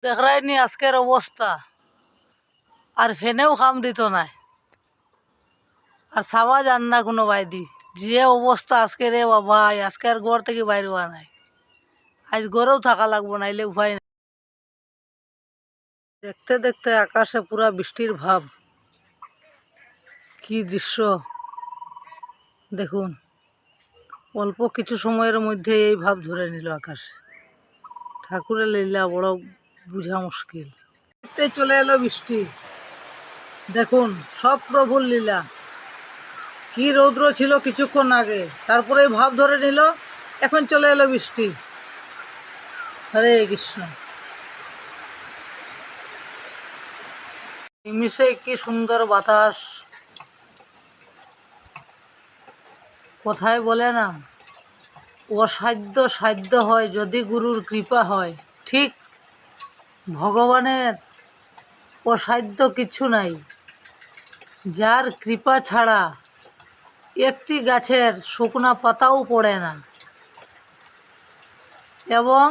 দেখরাইনি আজকের অবস্থা, আর ফেনেও কাম দিত নাই, আর ছাওয়া যান না কোনো বাইদি। যে অবস্থা আজকে রে বাবা, আজকে আর ঘর থেকে বাইর হওয়া নাই। আজ ঘরেও থাকা লাগবো, নাইলে উপায় নাই। দেখতে দেখতে আকাশে পুরা বৃষ্টির ভাব। কি দৃশ্য দেখুন, অল্প কিছু সময়ের মধ্যে এই ভাব ধরে নিল আকাশে। ঠাকুরের লীলা বড় বুঝা মুশকিল। দেখতে চলে এলো বৃষ্টি, দেখুন সব প্রভুর লীলা। কি রৌদ্র ছিল কিছুক্ষণ আগে, তারপরে ভাব ধরে নিল, এখন চলে এলো বৃষ্টি। হরে কৃষ্ণ। নিমিষে কি সুন্দর বাতাস। কোথায় বলে না, অসাধ্য সাধ্য হয় যদি গুরুর কৃপা হয়। ঠিক ভগবানের অসাধ্য কিছু নাই। যার কৃপা ছাড়া একটি গাছের শুকনা পাতাও পড়ে না, এবং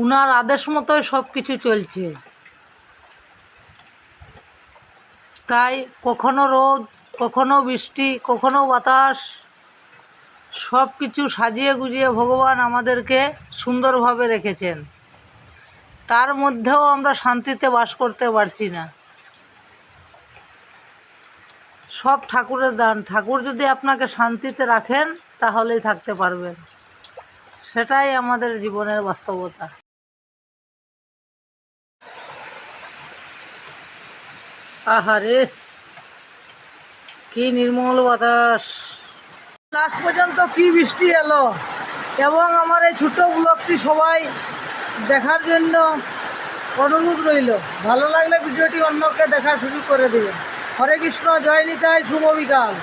উনার আদেশ মতোই সব কিছু চলছে। তাই কখনো রোদ, কখনো বৃষ্টি, কখনো বাতাস, সব কিছু সাজিয়ে গুজিয়ে ভগবান আমাদেরকে সুন্দরভাবে রেখেছেন। তার মধ্যেও আমরা শান্তিতে বাস করতে পারছি না। সব ঠাকুরের দান। ঠাকুর যদি আপনাকে শান্তিতে রাখেন তাহলেই থাকতে পারবেন। সেটাই আমাদের জীবনের বাস্তবতা। আহারে কি নির্মল বাতাস। লাস্ট পর্যন্ত কি বৃষ্টি এলো, এবং আমার এই ছোট ব্লগটি সবাই দেখার জন্য অনুরোধ রইল। ভালো লাগলে ভিডিওটি অন্যকে দেখার সুযোগ করে দেবেন। হরে কৃষ্ণ, জয় নিতাই, শুভ বিকাল।